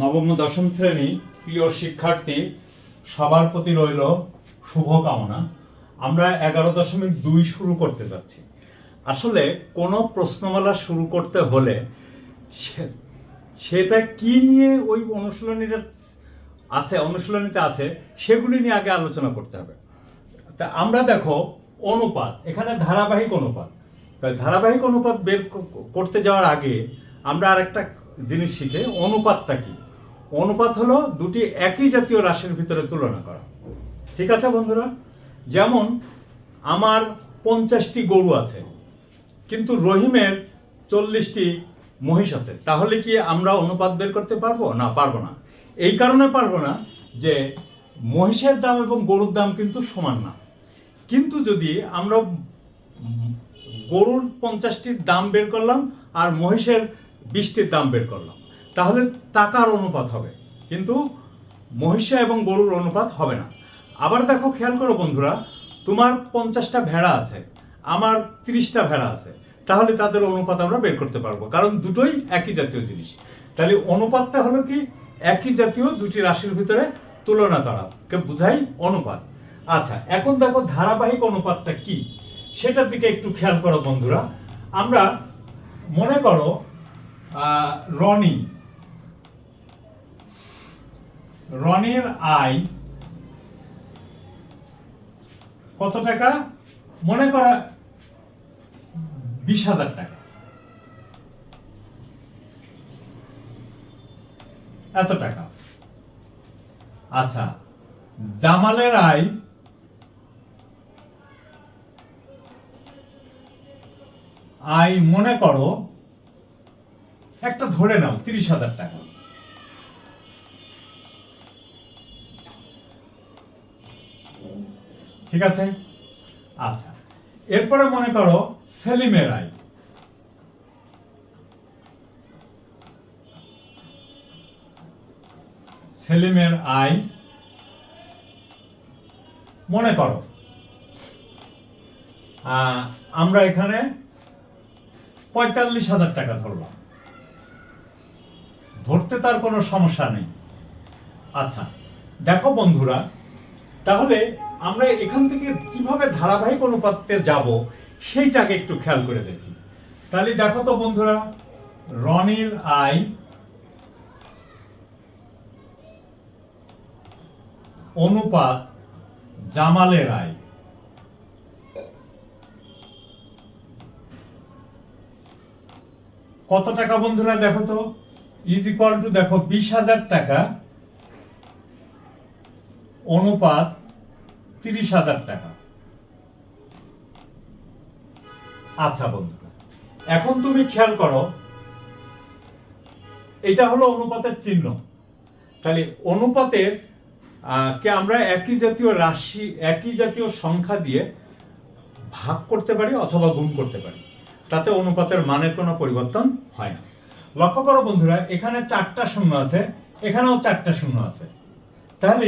নবম ও দশম শ্রেণী প্রিয় শিক্ষার্থী সবার প্রতি রইল শুভকামনা। আমরা 11.2 শুরু করতে যাচ্ছি। আসলে কোনো প্রশ্নমালা শুরু করতে হলে সেটা কি নিয়ে ওই অনুশীলনীতে আছে সেগুলি নিয়ে আগে আলোচনা করতে হবে। তা আমরা দেখো অনুপাত, এখানে ধারাবাহিক অনুপাত। তাই ধারাবাহিক অনুপাত বের করতে যাওয়ার আগে আমরা আরেকটা জিনিস শিখে, অনুপাতটা কি। অনুপাত হলো দুটি একই জাতীয় রাশির ভিতরে তুলনা করা। ঠিক আছে বন্ধুরা? যেমন আমার 50টি গরু আছে, কিন্তু রহিমের 40টি মহিষ আছে, তাহলে কি আমরা অনুপাত বের করতে পারবো? না, পারবো না। এই কারণে পারবো না যে মহিষের দাম এবং গরুর দাম কিন্তু সমান না। কিন্তু যদি আমরা গরুর 50টির দাম বের করলাম আর মহিষের 20টির দাম বের করলাম, তাহলে টাকার অনুপাত হবে, কিন্তু মহিষা এবং গরুর অনুপাত হবে না। আবার দেখো, খেয়াল করো বন্ধুরা, তোমার 50টা ভেড়া আছে, আমার 30টা ভেড়া আছে, তাহলে তাদের অনুপাত আমরা বের করতে পারবো, কারণ দুটোই একই জাতীয় জিনিস। তাহলে অনুপাতটা হলো কি, একই জাতীয় দুটি রাশির ভিতরে তুলনা করা কে বুঝাই অনুপাত। আচ্ছা, এখন দেখো ধারাবাহিক অনুপাতটা কি সেটার দিকে একটু খেয়াল করো বন্ধুরা। আমরা মনে করো রনির আয় কত টাকা? মনে করা 20,000 টাকা, এত টাকা। আচ্ছা, জামালের আয় মনে করো, একটা ধরে নাও 30,000 টাকা। ঠিক আছে? আচ্ছা, এরপরে মনে করো সেলিমের আয়। সেলিমের আয় মনে করো আমরা এখানে 45,000 টাকা ধরলাম, ধরতে তার কোনো সমস্যা নেই। আচ্ছা, দেখো বন্ধুরা, তাহলে আমরা এখান থেকে কিভাবে ধারাবাহিক অনুপাতে যাব সেইটাকে একটু খেয়াল করে দেখি। তাহলে দেখো তো বন্ধুরা, রনির আয় অনুপাত জামালের আয়। কত টাকা বন্ধুরা? দেখো তো, ইজ ইকুয়াল টু, দেখো 20,000 টাকা অনুপাত 30,000 টাকা। আচ্ছা বন্ধুরা, এখন তুমি খেয়াল করো, এটা হলো অনুপাতের চিহ্ন। তাহলে অনুপাতের কে আমরা একই জাতীয় রাশি, একই জাতীয় সংখ্যা দিয়ে ভাগ করতে পারি অথবা গুণ করতে পারি, তাতে অনুপাতের মানের কোনো পরিবর্তন হয় না। লক্ষ্য করো বন্ধুরা, এখানে 4টা শূন্য আছে, এখানেও 4টা শূন্য আছে। তাহলে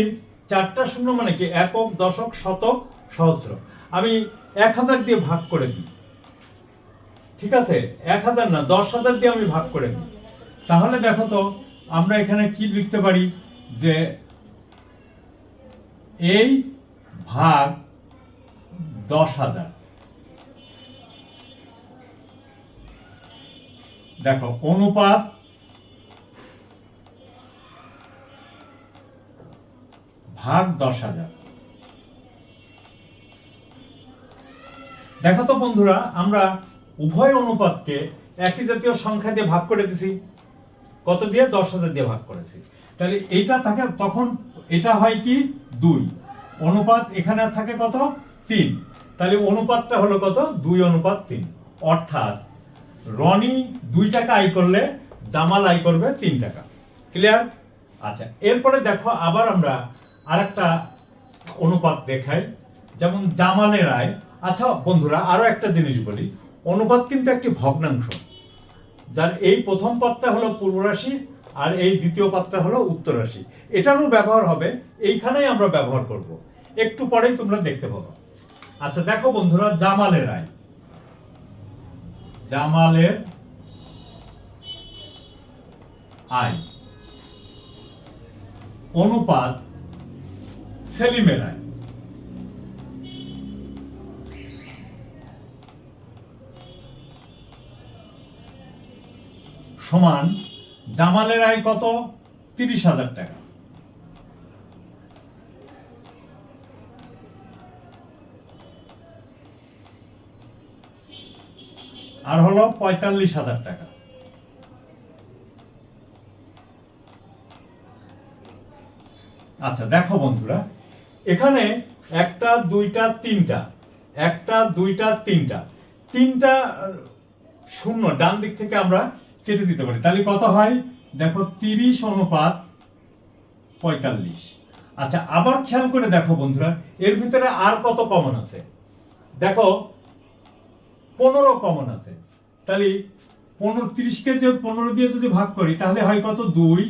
4টা শূন্য মানে কি? একক, দশক, শতক, সহস্র। আমি 1000 দিয়ে ভাগ করে দিই। ঠিক আছে? 1000 না, 10,000 দিয়ে আমি ভাগ করে দিই। তাহলে দেখো তো, আমরা এখানে কি লিখতে পারি যে এই ভাগ 10,000। দেখো, অনুপাত ভাগ 10,000। দেখো তো বন্ধুরা, আমরা উভয় অনুপাতকে একই জাতীয় সংখ্যা দিয়ে ভাগ করে দিছি। কত দিয়ে? 10,000 দিয়ে ভাগ করেছি। তাহলে এইটা থাকে, তখন এটা হয় কি 2 অনুপাত, এখানে থাকে কত? 3। তাহলে অনুপাতটা হলো কত? 2:3। অর্থাৎ রনি 2 টাকা আয় করলে জামাল আয় করবে 3 টাকা। ক্লিয়ার? আচ্ছা, এরপরে দেখো আবার আমরা আরেকটা অনুপাত দেখাই, যেমন জামালের আয়। আচ্ছা বন্ধুরা, আরো একটা জিনিস বলি, অনুপাত কিন্তু একটি ভগ্নাংশ, যার এই প্রথম পদটা হলো পূর্ব রাশি আর এই দ্বিতীয় পদটা হলো উত্তর রাশি। এটারও ব্যবহার হবে, এইখানেই আমরা ব্যবহার করব, একটু পরেই তোমরা দেখতে পাবো। আচ্ছা দেখো বন্ধুরা, জামালের আয় অনুপাত সেলিমের আয় সমান জামালের আয় কত? 30,000 টাকা। আর হলো 45,000 টাকা। আচ্ছা দেখো বন্ধুরা, এখানে একটা দুইটা তিনটা, একটা দুইটা তিনটা, তিনটা শূন্য ডান দিক থেকে আমরা কেটে দিতে পারি, তাহলে কত হয় দেখো 30 অনুপাত 45। আচ্ছা আবার খেয়াল করে দেখো বন্ধুরা, এর ভিতরে আর কত কমন আছে? দেখো 15 কমন আছে, তাহলে 30কে যে 15 দিয়ে যদি ভাগ করি তাহলে হয় কত? 2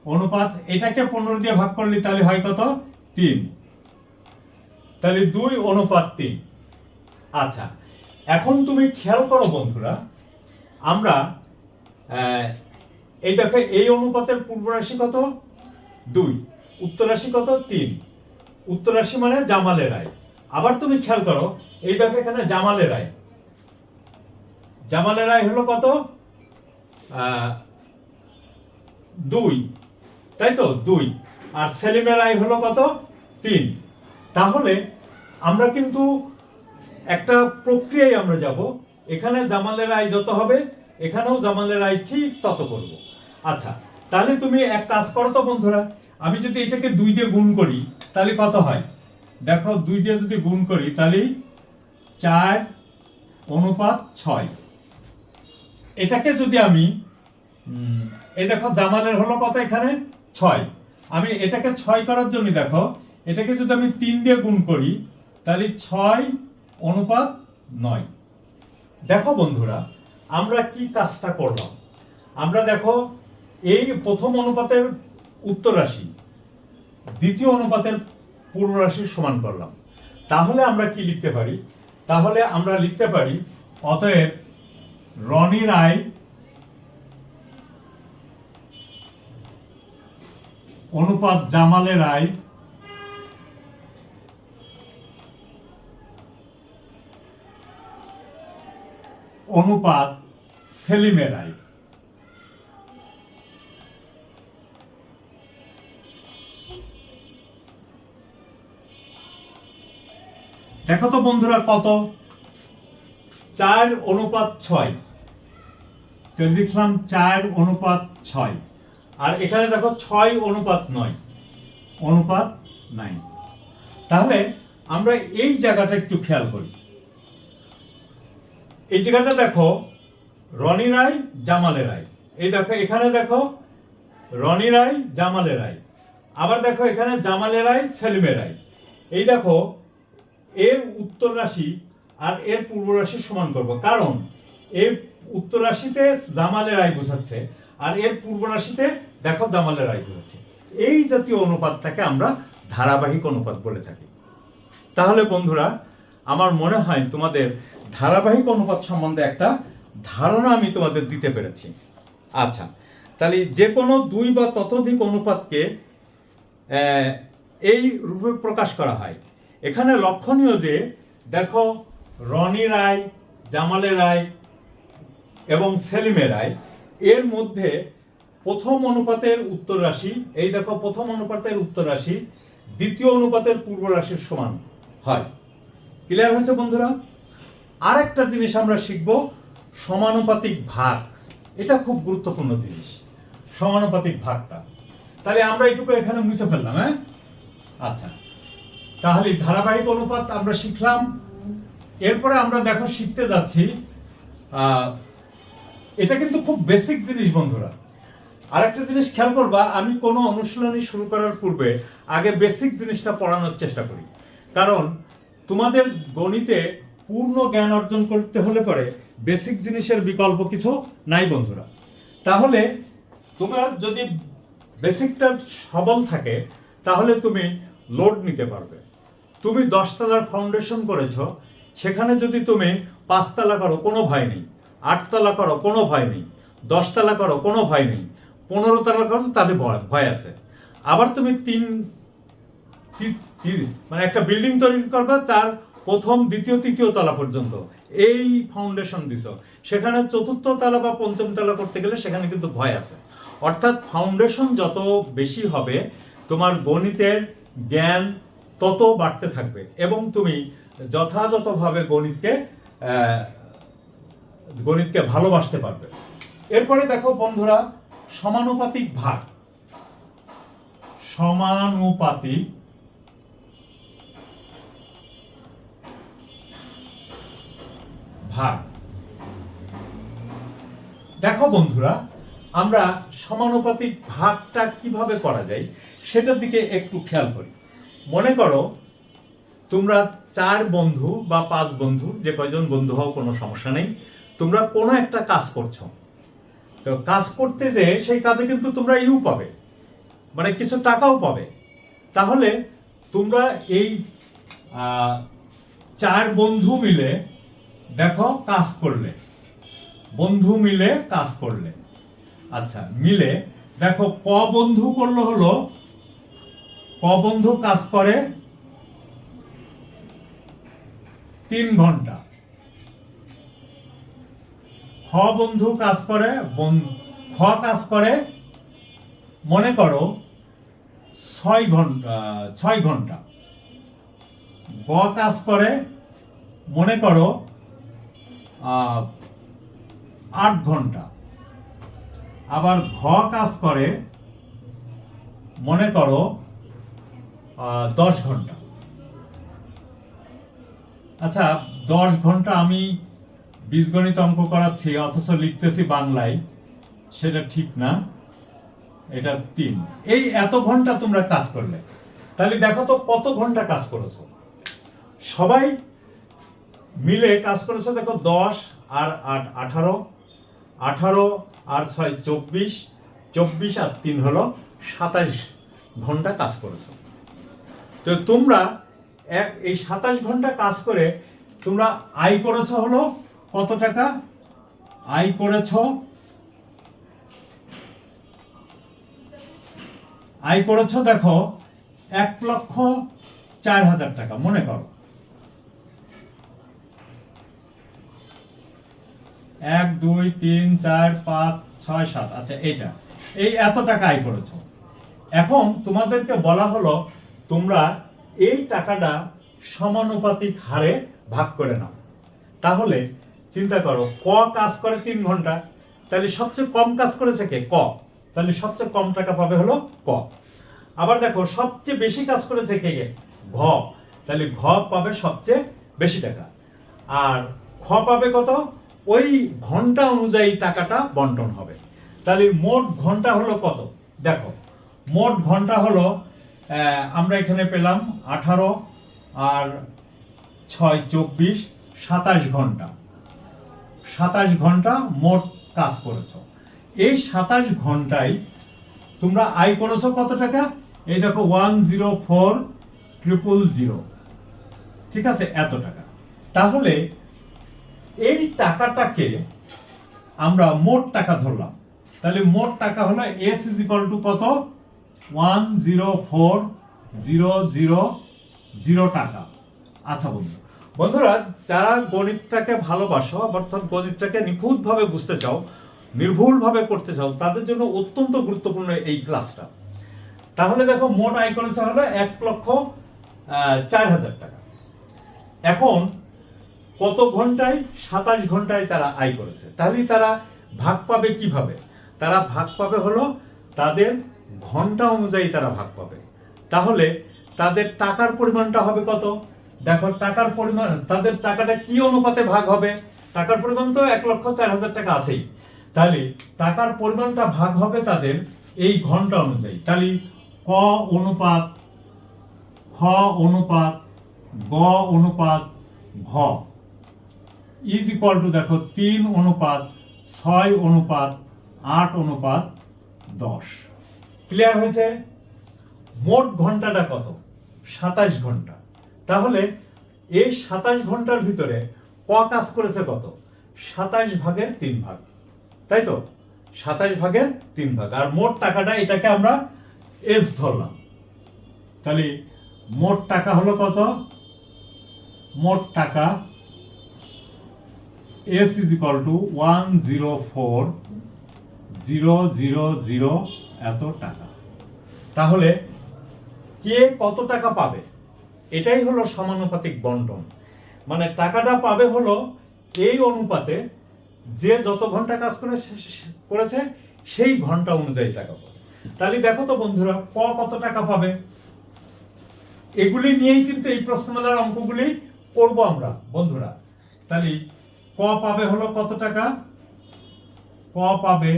অনুপাত, এটাকে 15 দিয়ে ভাগ করলে তাহলে হয় কত? 3, তাহলে 2 অনুপাত 3। আচ্ছা এখন তুমি খেয়াল করো বন্ধুরা, আমরা এই দেখো এই অনুপাতের পূর্ব রাশি কত? 2, উত্তর রাশি কত? 3। উত্তর রাশি মানে জামালের আয়। আবার তুমি খেয়াল করো, এই দেখো এখানে জামালের আয়, জামালের আয় হলো কত? 2, তাই তো 2, আর সেলিমের আয় হলো কত? 3। তাহলে আমরা কিন্তু একটা প্রক্রিয়ায় আমরা যাব, এখানে জামালের আয় যত হবে এখানেও জামালের আয় ঠিক তত করব। আচ্ছা তাহলে তুমি এক কাজ করো তো বন্ধুরা, আমি যদি এটাকে 2 দিয়ে গুণ করি তাহলে কত হয়? দেখো 2 দিয়ে যদি গুণ করি তাহলে 4 অনুপাত 6। এটাকে যদি আমি এই দেখো জামালের হলো কত? এখানে 6। আমি এটাকে 6 করার জন্য দেখো এটাকে যদি আমি 3 দিয়ে গুণ করি তাহলে 6 অনুপাত 9। দেখো বন্ধুরা আমরা কি কাজটা করলাম, আমরা দেখো এই প্রথম অনুপাতের উত্তর রাশি দ্বিতীয় অনুপাতের পূর্ব রাশির সমান করলাম। তাহলে আমরা কি লিখতে পারি? তাহলে আমরা লিখতে পারি অতএব রনির আয় অনুপাত জামালের আয় অনুপাত সেলিমের আয়। দেখো তো বন্ধুরা কত? 4 অনুপাত 6, তো লিখলাম 4 অনুপাত 6, আর এখানে দেখো 6 অনুপাত 9, অনুপাত 9। তাহলে আমরা এই জায়গাটা একটু খেয়াল করি, এই জায়গাটা দেখো রনির আয় জামালের আয়, এই দেখো এখানে দেখো রনির আয় জামালের আয়, আবার দেখো এখানে জামালের আয় সেলিমের আয়। এই দেখো এর উত্তর রাশি আর এর পূর্ব রাশি সমান করব, কারণ এর উত্তর রাশিতে জামালের আয় বোঝাচ্ছে আর এর পূর্ব রাশিতে দেখো জামালের আয় বোঝাচ্ছে। এই জাতীয় অনুপাতটাকে আমরা ধারাবাহিক অনুপাত বলে থাকি। তাহলে বন্ধুরা আমার মনে হয় তোমাদের ধারাবাহিক অনুপাত সম্বন্ধে একটা ধারণা আমি তোমাদের দিতে পেরেছি। আচ্ছা তাহলে যে কোনো 2 বা ততোধিক অনুপাতকে এই রূপে প্রকাশ করা হয়। এখানে লক্ষণীয় যে দেখো রনির আয়, জামালের আয় এবং সেলিমের আয়, এর মধ্যে প্রথম অনুপাতের উত্তর রাশি, এই দেখো প্রথম অনুপাতের উত্তর রাশি দ্বিতীয় অনুপাতের পূর্ব রাশির সমান হয়। ক্লিয়ার হয়েছে বন্ধুরা? আরেকটা জিনিস আমরা শিখব, সমানুপাতিক ভাগ। এটা খুব গুরুত্বপূর্ণ জিনিস, সমানুপাতিক ভাগটা। তাহলে আমরা এটুকু এখানে মুছে ফেললাম। হ্যাঁ আচ্ছা, তাহলে ধারাবাহিক অনুপাত আমরা শিখলাম। এরপরে আমরা দেখো শিখতে যাচ্ছি, এটা কিন্তু খুব বেসিক জিনিস বন্ধুরা। আরেকটা জিনিস খেয়াল করবা, আমি কোনো অনুশীলনী শুরু করার পূর্বে আগে বেসিক জিনিসটা পড়ানোর চেষ্টা করি, কারণ তোমাদের গণিতে পূর্ণ জ্ঞান অর্জন করতে হলে পরে বেসিক জিনিসের বিকল্প কিছু নাই বন্ধুরা। তাহলে তোমার যদি বেসিকটা সবল থাকে তাহলে তুমি লোড নিতে পারবে। তুমি 10 তলার ফাউন্ডেশন করেছো, সেখানে যদি তুমি 5 তলা করো কোনো ভয় নেই, 8 তলা করো কোনো ভয় নেই, 10 তলা করো কোনো ভয় নেই, 15 তলা করো তাতে ভয় আছে। আবার তুমি মানে একটা বিল্ডিং তৈরি করবে, তার প্রথম দ্বিতীয় তৃতীয় তলা পর্যন্ত এই ফাউন্ডেশন দিছ, সেখানে চতুর্থ তলা বা পঞ্চম তলা করতে গেলে সেখানে কিন্তু ভয় আছে। অর্থাৎ ফাউন্ডেশন যত বেশি হবে তোমার গণিতের জ্ঞান তত বাড়তে থাকবে এবং তুমি যথাযথভাবে গণিতকে ভালোবাসতে পারবে। এরপরে দেখো বন্ধুরা, সমানুপাতিক ভাগ। সমানুপাতিক ভাগ। দেখো বন্ধুরা, আমরা সমানুপাতিক ভাগটা কিভাবে করা যায় সেটার দিকে একটু খেয়াল করি। মনে করো তোমরা 4 বন্ধু বা 5 বন্ধু, যে কয়জন বন্ধু হও কোনো সমস্যা নেই, তোমরা কোনো একটা কাজ করছো। তো কাজ করতে যে সেই কাজে কিন্তু তোমরা পাবে, মানে কিছু টাকাও পাবে। তাহলে তোমরা এই 4 বন্ধু মিলে দেখো কাজ করলে, বন্ধু মিলে কাজ করলে, আচ্ছা মিলে দেখো ক বন্ধু করলো হলো, ক বন্ধু কাজ করে 3 ঘন্টা, খ বন্ধু কাজ করে, খ কাজ করে মনে করো 6 ঘন্টা, গ কাজ করে মনে করো 8 ঘন্টা, আবার ঘ কাজ করে মনে করো 10 ঘন্টা। আচ্ছা 10 ঘন্টা আমি বীজগণিত অঙ্ক করাচ্ছি অথচ লিখতেছি বাংলায়, সেটা ঠিক না, এটা 3। এই এত ঘন্টা তোমরা কাজ করলে, তাহলে দেখো তো কত ঘন্টা কাজ করেছো। সবাই মিলে কাজ করেছো, দেখো 10 আর 8 18, 18 আর 6 24, 24 আর 3 হলো 27 ঘন্টা কাজ করেছো। তো তোমরা এই 27 ঘন্টা কাজ করে তোমরা আয় করেছো হলো কত টাকা? আয় করেছো 1,04,000 টাকা। মনে করো 1 2 3 4 5 6 7, আচ্ছা এইটা, এই এত টাকা আয় করেছো। এখন তোমাদেরকে বলা হলো তোমরা এই টাকাটা সমানুপাতিক হারে ভাগ করে নাও। তাহলে চিন্তা করো, ক কাজ করে 3 ঘন্টা, তাহলে সবচেয়ে কম কাজ করেছে কে? ক। তাহলে সবচেয়ে কম টাকা পাবে হলো ক। আবার দেখো সবচেয়ে বেশি কাজ করেছে কে? ঘ। তাহলে ঘ পাবে সবচেয়ে বেশি টাকা। আর খ পাবে কত? ওই ঘন্টা অনুযায়ী টাকাটা বন্টন হবে। তাহলে মোট ঘন্টা হলো কত? দেখো মোট ঘন্টা হলো আমরা এখানে পেলাম 18 আর 6 24, 27 ঘন্টা। 27 ঘন্টা মোট কাজ করেছো। এই 27 ঘন্টায় তোমরা আয় করেছো কত টাকা? এই দেখো 104,000, ঠিক আছে, এত টাকা। তাহলে এই টাকাটাকে আমরা মোট টাকা ধরলাম। তাহলে মোট টাকা হলো S = কত? 104,000 টাকা। আচ্ছা বন্ধুরা, যারা গণিতটাকে ভালোবাসো, অর্থাৎ গণিতটাকে নিখুঁতভাবে বুঝতে চাও, নির্ভুলভাবে করতে চাও, তাদের জন্য অত্যন্ত গুরুত্বপূর্ণ এই ক্লাসটা। তাহলে দেখো মোট আয় করেছে হলো 1,04,000 টাকা। এখন কত ঘন্টায়? 27 ঘন্টায় তারা আয় করেছে। তাহলে তারা ভাগ পাবে কিভাবে? তারা ভাগ পাবে হলো তাদের ঘন্টা অনুযায়ী তারা ভাগ পাবে। তাহলে তাদের টাকার পরিমাণটা হবে কত? দেখো টাকার পরিমাণ, তাদের টাকাটা কি অনুপাতে ভাগ হবে? টাকার পরিমাণ তো 1,04,000 টাকা আছেই। তাহলে টাকার পরিমাণটা ভাগ হবে তাদের এই ঘন্টা অনুযায়ী। তাহলে ক অনুপাত খ অনুপাত গ অনুপাত ঘ = দেখো 3 অনুপাত 6 অনুপাত 8 অনুপাত 10। ক্লিয়ার হয়েছে? মোট ঘন্টাটা কত? 27 ঘন্টা। তাহলে এই 27 ঘন্টার ভিতরে ক কাজ করেছে কত? 27 ভাগের 3 ভাগ, তাই তো? 27 ভাগের 3 ভাগ। আর মোট টাকাটা, এটাকে আমরা এস ধরলাম। তাহলে মোট টাকা হলো কত? মোট টাকা এস ইজ ইকুয়াল টু 104,000 এত টাকা। তাহলে কে কত টাকা পাবে? এটাই হলো সমানুপাতিক বন্টন। মানে টাকাটা পাবে হলো এই অনুপাতে যে যত ঘন্টা কাজ করেছে সেই ঘন্টা অনুযায়ী টাকা পাবে। তাহলে দেখো তো বন্ধুরা, ক কত টাকা পাবে? এগুলি নিয়েই কিন্তু এই প্রশ্নমালার অঙ্কগুলি করব আমরা বন্ধুরা। তাহলে ক পাবে হলো কত টাকা? ক পাবে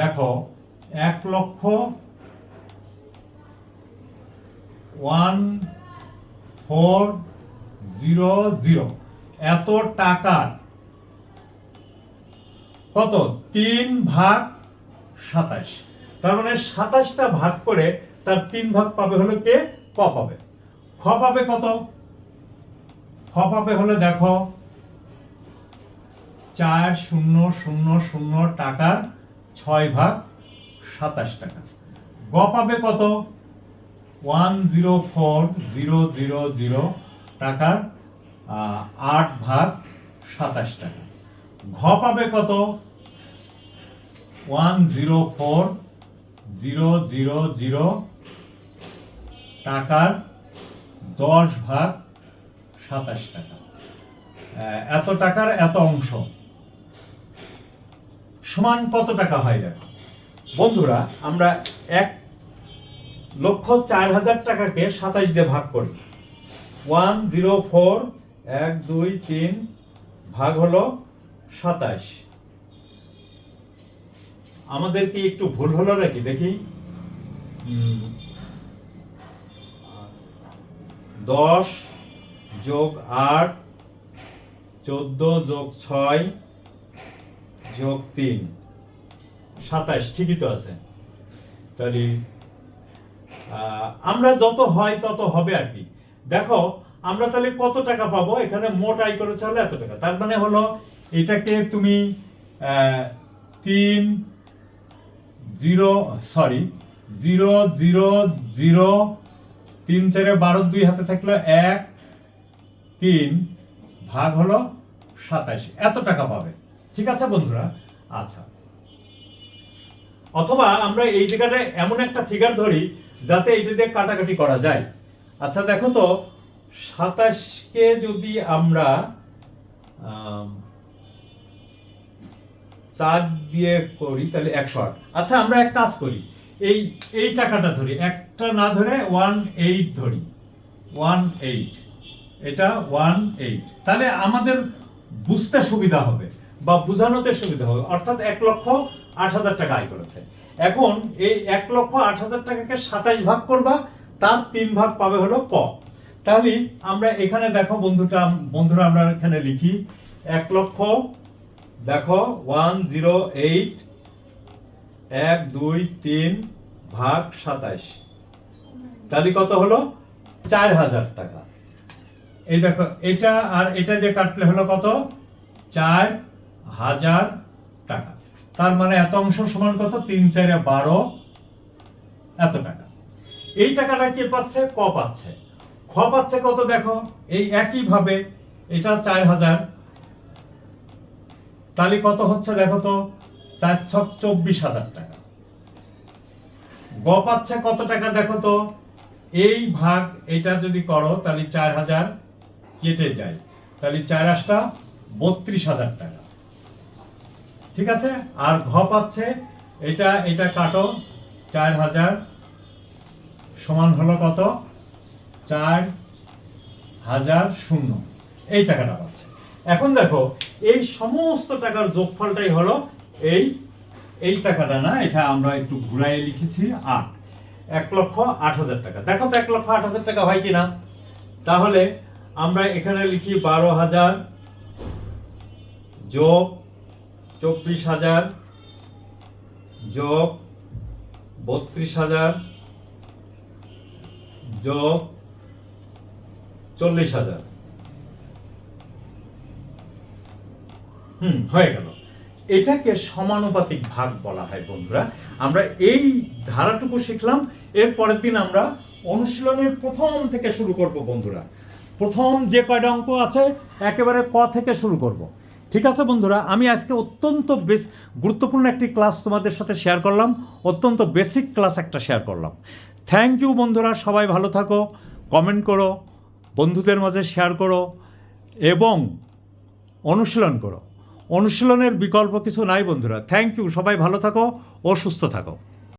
দেখো 1,14,000 এত টাকার কত? 3/27। তার মানে 27টা ভাগ করে তার 3 ভাগ পাবে হলো কে? ক পাবে। খ পাবে কত? খ পাবে হলে দেখো 4,000 টাকার 6/27 টাকা। গ পাবে কত? 1,04,000 টাকার 8/27 টাকা। ঘ পাবে কত? 1,04,000 টাকার 10/27 টাকা। এত টাকার এত অংশ সমান কত টাকা হয়? দেখো বন্ধুরা, আমরা 1,04,000 টাকাকে 27 দিয়ে ভাগ করি। 104 1 2 3 ভাগ হলো 27। আমাদের কি একটু ভুল হলো নাকি দেখি? 10 যোগ 8 14 যোগ 6 যোগ 3 27, ঠিকই তো আছে। তাহলে আমরা যত হয় তত হবে আর কি। দেখো আমরা তাহলে কত টাকা পাবো? এখানে মোট আয় করেছে হলো এত টাকা। তার মানে হলো এটাকে তুমি 3 0 সরি 0 0 0 3 4 12 2 হাতে থাকলো 1 3 ভাগ হলো 27 এত টাকা পাবে। ঠিক আছে বন্ধুরা? আচ্ছা, অথবা আমরা এই জায়গাটায় এমন একটা ফিগার ধরি যাতে এটা দিয়ে কাটাকাটি করা যায়। আচ্ছা দেখো তো, 27কে যদি আমরা 4 দিয়ে করি তাহলে 108। আচ্ছা আমরা এক কাজ করি, এই টাকাটা ধরি, একটা না ধরে 18 ধরি। 18, এটা 18, তাহলে আমাদের বুঝতে সুবিধা হবে বা বুঝানোতে সুবিধা হবে। অর্থাৎ 1,08,000 টাকা আয় করেছে। এখন এই 1,08,000 টাকাকে 27 ভাগ করবা, তার 3 ভাগ পাবে হলো ক। তাহলে আমরা এখানে দেখো বন্ধুরা আমরা এখানে লিখি 1 লক্ষ, দেখো 108 1 2 3 ভাগ 27, তাহলে কত হলো? 4,000 টাকা। এই দেখো এটা আর এটা দিয়ে কাটলে হলো কত? 4,000 টাকা। তার মানে এত অংশ সমান কত? 3 4 12 এত টাকা। এই টাকাটা কে পাচ্ছে? ক পাচ্ছে। খ পাচ্ছে কত? দেখো এই একই ভাবে এটা 4,000, তাহলে কত হচ্ছে দেখো তো? 4,24,000 টাকা। গ পাচ্ছে কত টাকা? দেখো তো এই ভাগ এটা যদি করো তাহলে 4,000 কেটে যায়, তাহলে 4 8টা 32,000 টাকা। ঠিক আছে? আর ঘ পাচ্ছে এটা কাটো, 4,000 সমান হলো কত? 4,000 এই টাকাটা পাচ্ছে। এখন দেখো এই সমস্ত টাকার যোগফলটাই হলো এই টাকাটা, না এটা আমরা একটু ঘুরাইয়ে লিখেছি 8, 1,08,000 টাকা। দেখো তো 1,08,000 টাকা হয় কিনা? তাহলে আমরা এখানে লিখি 12,000 যোগ 24,000 যোগ 32,000 যোগ 40,000। হয়ে গেল। এটাকে সমানুপাতিক ভাগ বলা হয় বন্ধুরা। আমরা এই ধারাটুকু শিখলাম, এর পরের দিন আমরা অনুশীলনের প্রথম থেকে শুরু করব বন্ধুরা। প্রথম যে কয়টা অঙ্ক আছে একেবারে ক থেকে শুরু করব। ঠিক আছে বন্ধুরা, আমি আজকে অত্যন্ত গুরুত্বপূর্ণ একটি ক্লাস তোমাদের সাথে শেয়ার করলাম, অত্যন্ত বেসিক ক্লাস একটা শেয়ার করলাম। থ্যাংক ইউ বন্ধুরা, সবাই ভালো থাকো, কমেন্ট করো, বন্ধুদের মাঝে শেয়ার করো এবং অনুশীলন করো। অনুশীলনের বিকল্প কিছু নাই বন্ধুরা। থ্যাংক ইউ, সবাই ভালো থাকো ও সুস্থ থাকো।